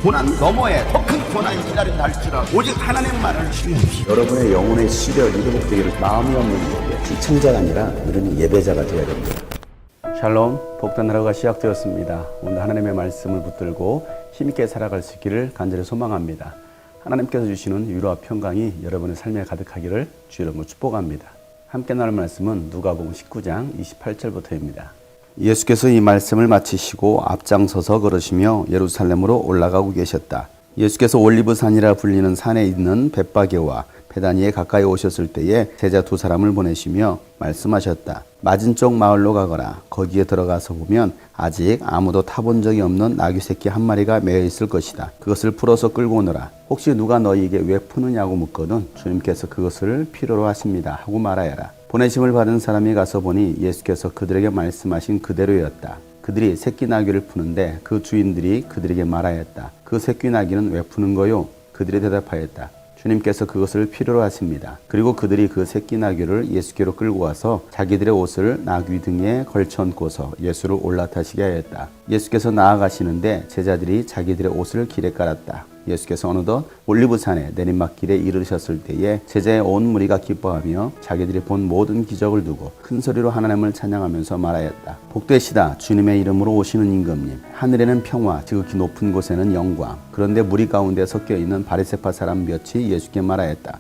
고난 너머에 더 큰 고난이 기다린다 할지라도 오직 하나님만을 신뢰하십시오. 여러분의 영혼의 시력이 회복되기를 마음이 없는 이에게 시청자가 아니라 우리는 예배자가 되어야 됩니다. 샬롬, 복된 하루가 시작되었습니다. 오늘 하나님의 말씀을 붙들고 힘있게 살아갈 수 있기를 간절히 소망합니다. 하나님께서 주시는 위로와 평강이 여러분의 삶에 가득하기를 주 이름으로 축복합니다. 함께 나눌 말씀은 누가복음 19장 28절부터입니다. 예수께서 이 말씀을 마치시고 앞장서서 걸으시며 예루살렘으로 올라가고 계셨다. 예수께서 올리브산이라 불리는 산에 있는 벳바게와 베다니에 가까이 오셨을 때에 제자 두 사람을 보내시며 말씀하셨다. 맞은쪽 마을로 가거라. 거기에 들어가서 보면 아직 아무도 타본 적이 없는 나귀 새끼 한 마리가 매여 있을 것이다. 그것을 풀어서 끌고 오너라. 혹시 누가 너희에게 왜 푸느냐고 묻거든 주님께서 그것을 필요로 하십니다 하고 말하여라. 보내심을 받은 사람이 가서 보니 예수께서 그들에게 말씀하신 그대로였다. 그들이 새끼 나귀를 푸는데 그 주인들이 그들에게 말하였다. 그 새끼 나귀는 왜 푸는 거요? 그들이 대답하였다. 주님께서 그것을 필요로 하십니다. 그리고 그들이 그 새끼 나귀를 예수께로 끌고 와서 자기들의 옷을 나귀 등에 걸쳐 얹고서 예수를 올라타시게 하였다. 예수께서 나아가시는데 제자들이 자기들의 옷을 길에 깔았다. 예수께서 어느덧 올리브산에 내리막길에 이르셨을 때에 제자의 온 무리가 기뻐하며 자기들이 본 모든 기적을 두고 큰 소리로 하나님을 찬양하면서 말하였다. 복되시다 주님의 이름으로 오시는 임금님. 하늘에는 평화 지극히 높은 곳에는 영광. 그런데 무리 가운데 섞여 있는 바리새파 사람 몇이 예수께 말하였다.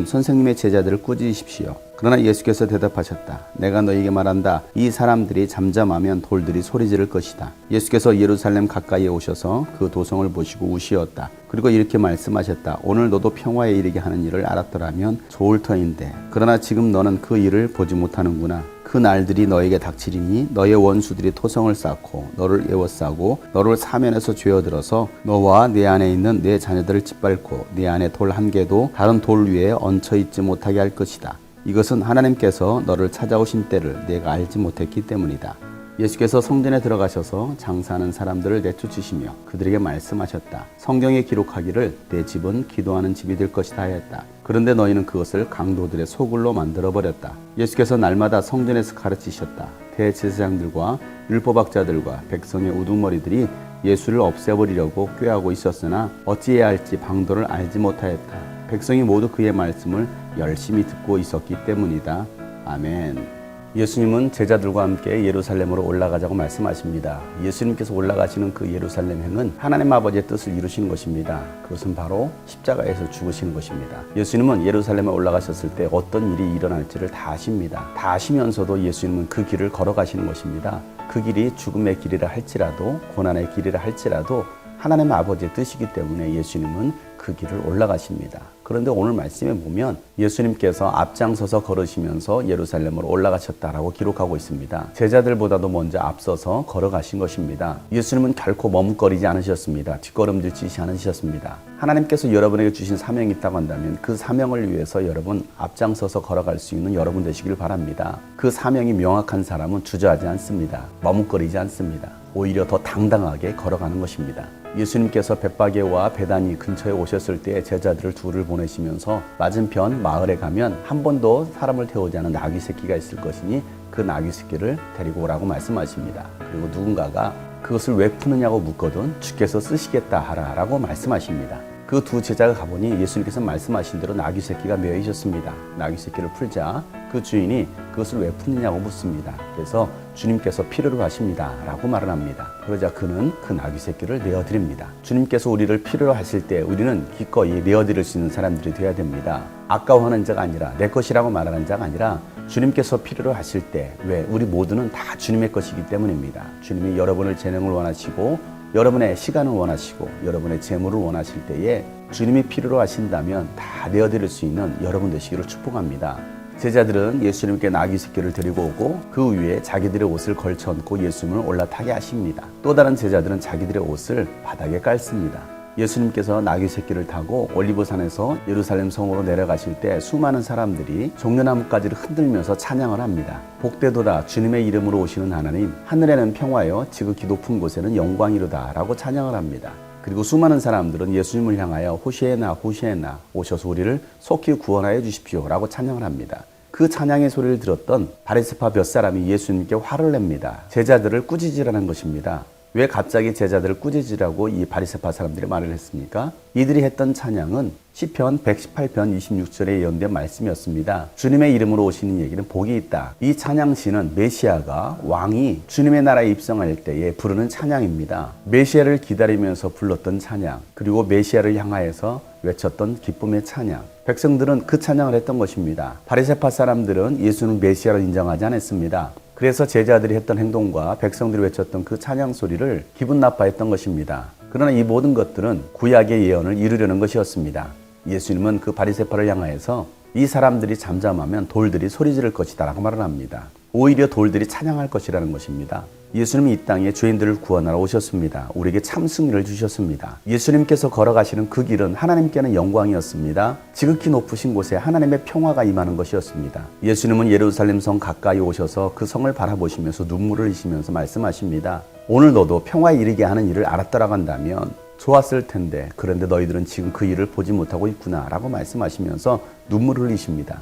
선생님의 제자들을 꾸짖으십시오. 그러나 예수께서 대답하셨다. 내가 너희에게 말한다. 이 사람들이 잠잠하면 돌들이 소리 지를 것이다. 예수께서 예루살렘 가까이에 오셔서 그 도성을 보시고 우시었다. 그리고 이렇게 말씀하셨다. 오늘 너도 평화에 이르게 하는 일을 알았더라면 좋을 터인데 그러나 지금 너는 그 일을 보지 못하는구나. 그 날들이 너에게 닥치리니 너의 원수들이 토성을 쌓고 너를 에워싸고 너를 사면에서 죄어들어서 너와 내 안에 있는 내 자녀들을 짓밟고 네 안에 돌 한 개도 다른 돌 위에 얹혀 있지 못하게 할 것이다. 이것은 하나님께서 너를 찾아오신 때를 내가 알지 못했기 때문이다. 예수께서 성전에 들어가셔서 장사하는 사람들을 내쫓으시며 그들에게 말씀하셨다. 성경에 기록하기를 내 집은 기도하는 집이 될 것이다 하였다. 그런데 너희는 그것을 강도들의 소굴로 만들어버렸다. 예수께서 날마다 성전에서 가르치셨다. 대제사장들과 율법학자들과 백성의 우두머리들이 예수를 없애버리려고 꾀하고 있었으나 어찌해야 할지 방도를 알지 못하였다. 백성이 모두 그의 말씀을 열심히 듣고 있었기 때문이다. 아멘. 예수님은 제자들과 함께 예루살렘으로 올라가자고 말씀하십니다. 예수님께서 올라가시는 그 예루살렘 행은 하나님 아버지의 뜻을 이루시는 것입니다. 그것은 바로 십자가에서 죽으시는 것입니다. 예수님은 예루살렘에 올라가셨을 때 어떤 일이 일어날지를 다 아십니다. 다 아시면서도 예수님은 그 길을 걸어가시는 것입니다. 그 길이 죽음의 길이라 할지라도 고난의 길이라 할지라도 하나님 아버지의 뜻이기 때문에 예수님은 그 길을 올라가십니다. 그런데 오늘 말씀에 보면 예수님께서 앞장서서 걸으시면서 예루살렘으로 올라가셨다라고 기록하고 있습니다. 제자들보다도 먼저 앞서서 걸어가신 것입니다. 예수님은 결코 머뭇거리지 않으셨습니다. 뒷걸음질치지 않으셨습니다. 하나님께서 여러분에게 주신 사명이 있다고 한다면 그 사명을 위해서 여러분 앞장서서 걸어갈 수 있는 여러분 되시길 바랍니다. 그 사명이 명확한 사람은 주저하지 않습니다. 머뭇거리지 않습니다. 오히려 더 당당하게 걸어가는 것입니다. 예수님께서 벳바게와 베다니 근처에 오셨을 때 제자들을 둘을 보내시면서 맞은편 마을에 가면 한 번도 사람을 태우지 않은 나귀 새끼가 있을 것이니 그 나귀 새끼를 데리고 오라고 말씀하십니다. 그리고 누군가가 그것을 왜 푸느냐고 묻거든 주께서 쓰시겠다 하라라고 말씀하십니다. 그 두 제자가 가보니 예수님께서 말씀하신 대로 나귀 새끼가 매여 있었습니다. 나귀 새끼를 풀자 그 주인이 그것을 왜 푸느냐고 묻습니다. 그래서 주님께서 필요로 하십니다 라고 말을 합니다. 그러자 그는 그 나귀 새끼를 내어드립니다. 주님께서 우리를 필요로 하실 때 우리는 기꺼이 내어드릴 수 있는 사람들이 되어야 됩니다. 아까워하는 자가 아니라 내 것이라고 말하는 자가 아니라 주님께서 필요로 하실 때 왜 우리 모두는 다 주님의 것이기 때문입니다. 주님이 여러분의 재능을 원하시고 여러분의 시간을 원하시고 여러분의 재물을 원하실 때에 주님이 필요로 하신다면 다 내어드릴 수 있는 여러분 되시기를 축복합니다. 제자들은 예수님께 나귀 새끼를 데리고 오고 그 위에 자기들의 옷을 걸쳐 얹고 예수님을 올라타게 하십니다. 또 다른 제자들은 자기들의 옷을 바닥에 깔습니다. 예수님께서 나귀 새끼를 타고 올리브산에서 예루살렘 성으로 내려가실 때 수많은 사람들이 종려나무가지를 흔들면서 찬양을 합니다. 복되도다 주님의 이름으로 오시는 하나님, 하늘에는 평화여 지극히 높은 곳에는 영광이로다 라고 찬양을 합니다. 그리고 수많은 사람들은 예수님을 향하여 호시에나 호시에나 오셔서 우리를 속히 구원하여 주십시오 라고 찬양을 합니다. 그 찬양의 소리를 들었던 바리새파 몇 사람이 예수님께 화를 냅니다. 제자들을 꾸짖으라는 것입니다. 왜 갑자기 제자들을 꾸짖으라고 이 바리새파 사람들이 말을 했습니까? 이들이 했던 찬양은 시편 118편 26절에 예언된 말씀이었습니다. 주님의 이름으로 오시는 얘기는 복이 있다. 이 찬양시는 메시아가 왕이 주님의 나라에 입성할 때에 부르는 찬양입니다. 메시아를 기다리면서 불렀던 찬양, 그리고 메시아를 향하여서 외쳤던 기쁨의 찬양. 백성들은 그 찬양을 했던 것입니다. 바리새파 사람들은 예수는 메시아를 인정하지 않았습니다. 그래서 제자들이 했던 행동과 백성들이 외쳤던 그 찬양 소리를 기분 나빠했던 것입니다. 그러나 이 모든 것들은 구약의 예언을 이루려는 것이었습니다. 예수님은 그 바리새파를 향하여서 이 사람들이 잠잠하면 돌들이 소리 지를 것이다 라고 말을 합니다. 오히려 돌들이 찬양할 것이라는 것입니다. 예수님이 이 땅에 죄인들을 구원하러 오셨습니다. 우리에게 참 승리를 주셨습니다. 예수님께서 걸어가시는 그 길은 하나님께는 영광이었습니다. 지극히 높으신 곳에 하나님의 평화가 임하는 것이었습니다. 예수님은 예루살렘 성 가까이 오셔서 그 성을 바라보시면서 눈물을 흘리시면서 말씀하십니다. 오늘 너도 평화에 이르게 하는 일을 알았더라고 한다면 좋았을 텐데 그런데 너희들은 지금 그 일을 보지 못하고 있구나 라고 말씀하시면서 눈물을 흘리십니다.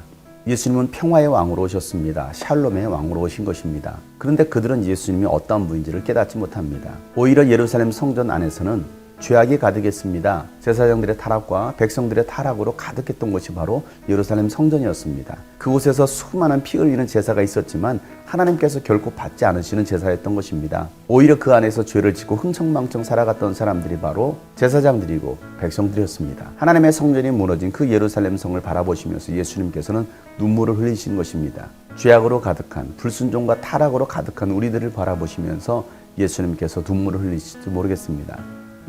예수님은 평화의 왕으로 오셨습니다. 샬롬의 왕으로 오신 것입니다. 그런데 그들은 예수님이 어떤 분인지를 깨닫지 못합니다. 오히려 예루살렘 성전 안에서는 죄악이 가득했습니다. 제사장들의 타락과 백성들의 타락으로 가득했던 곳이 바로 예루살렘 성전이었습니다. 그곳에서 수많은 피 흘리는 제사가 있었지만 하나님께서 결코 받지 않으시는 제사였던 것입니다. 오히려 그 안에서 죄를 짓고 흥청망청 살아갔던 사람들이 바로 제사장들이고 백성들이었습니다. 하나님의 성전이 무너진 그 예루살렘 성을 바라보시면서 예수님께서는 눈물을 흘리신 것입니다. 죄악으로 가득한 불순종과 타락으로 가득한 우리들을 바라보시면서 예수님께서 눈물을 흘리실지 모르겠습니다.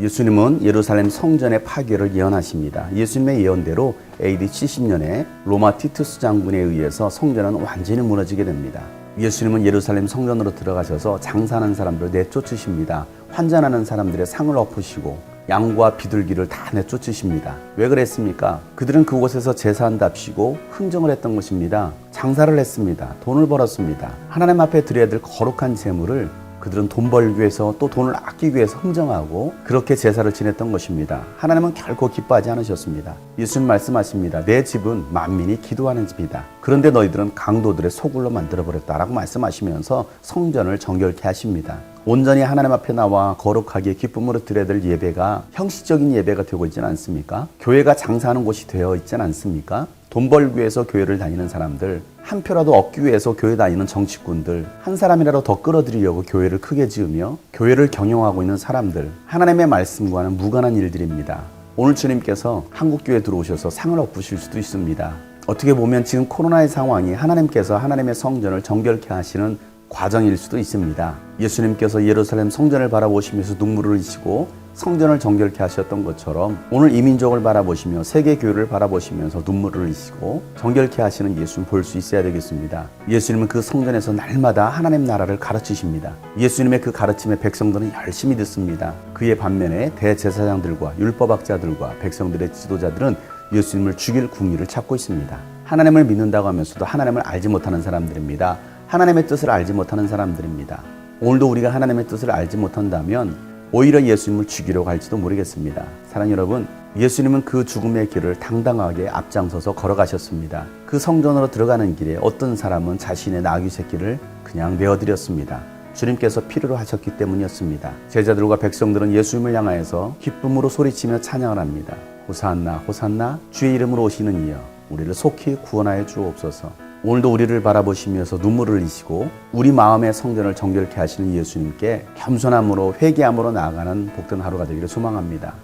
예수님은 예루살렘 성전의 파괴를 예언하십니다. 예수님의 예언대로 AD 70년에 로마 티투스 장군에 의해서 성전은 완전히 무너지게 됩니다. 예수님은 예루살렘 성전으로 들어가셔서 장사하는 사람들을 내쫓으십니다. 환전하는 사람들의 상을 엎으시고 양과 비둘기를 다 내쫓으십니다. 왜 그랬습니까? 그들은 그곳에서 제사한답시고 흥정을 했던 것입니다. 장사를 했습니다. 돈을 벌었습니다. 하나님 앞에 드려야 될 거룩한 재물을 그들은 돈 벌기 위해서 또 돈을 아끼기 위해서 흥정하고 그렇게 제사를 지냈던 것입니다. 하나님은 결코 기뻐하지 않으셨습니다. 예수님 말씀하십니다. 내 집은 만민이 기도하는 집이다. 그런데 너희들은 강도들의 소굴로 만들어버렸다라고 말씀하시면서 성전을 정결케 하십니다. 온전히 하나님 앞에 나와 거룩하게 기쁨으로 드려야 될 예배가 형식적인 예배가 되고 있지는 않습니까? 교회가 장사하는 곳이 되어 있지는 않습니까? 돈 벌기 위해서 교회를 다니는 사람들, 한 표라도 얻기 위해서 교회 다니는 정치꾼들, 한 사람이라도 더 끌어들이려고 교회를 크게 지으며 교회를 경영하고 있는 사람들, 하나님의 말씀과는 무관한 일들입니다. 오늘 주님께서 한국교회에 들어오셔서 상을 엎으실 수도 있습니다. 어떻게 보면 지금 코로나의 상황이 하나님께서 하나님의 성전을 정결케 하시는 과정일 수도 있습니다. 예수님께서 예루살렘 성전을 바라보시면서 눈물을 흘리시고 성전을 정결케 하셨던 것처럼 오늘 이 민족을 바라보시며 세계 교회를 바라보시면서 눈물을 흘리시고 정결케 하시는 예수님 볼 수 있어야 되겠습니다. 예수님은 그 성전에서 날마다 하나님 나라를 가르치십니다. 예수님의 그 가르침에 백성들은 열심히 듣습니다. 그의 반면에 대제사장들과 율법학자들과 백성들의 지도자들은 예수님을 죽일 궁리를 찾고 있습니다. 하나님을 믿는다고 하면서도 하나님을 알지 못하는 사람들입니다. 하나님의 뜻을 알지 못하는 사람들입니다. 오늘도 우리가 하나님의 뜻을 알지 못한다면 오히려 예수님을 죽이려고 할지도 모르겠습니다. 사랑하는 여러분, 예수님은 그 죽음의 길을 당당하게 앞장서서 걸어가셨습니다. 그 성전으로 들어가는 길에 어떤 사람은 자신의 나귀 새끼를 그냥 내어드렸습니다. 주님께서 필요로 하셨기 때문이었습니다. 제자들과 백성들은 예수님을 향하여서 기쁨으로 소리치며 찬양을 합니다. 호산나 호산나 주의 이름으로 오시는 이여 우리를 속히 구원하여 주옵소서. 오늘도 우리를 바라보시면서 눈물을 흘리시고 우리 마음의 성전을 정결케 하시는 예수님께 겸손함으로 회개함으로 나아가는 복된 하루가 되기를 소망합니다.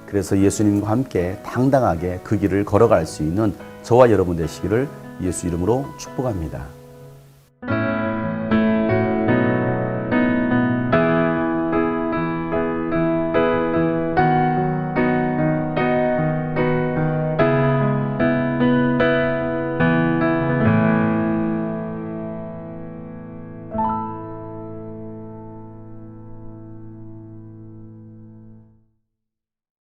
그래서 예수님과 함께 당당하게 그 길을 걸어갈 수 있는 저와 여러분 되시기를 예수 이름으로 축복합니다.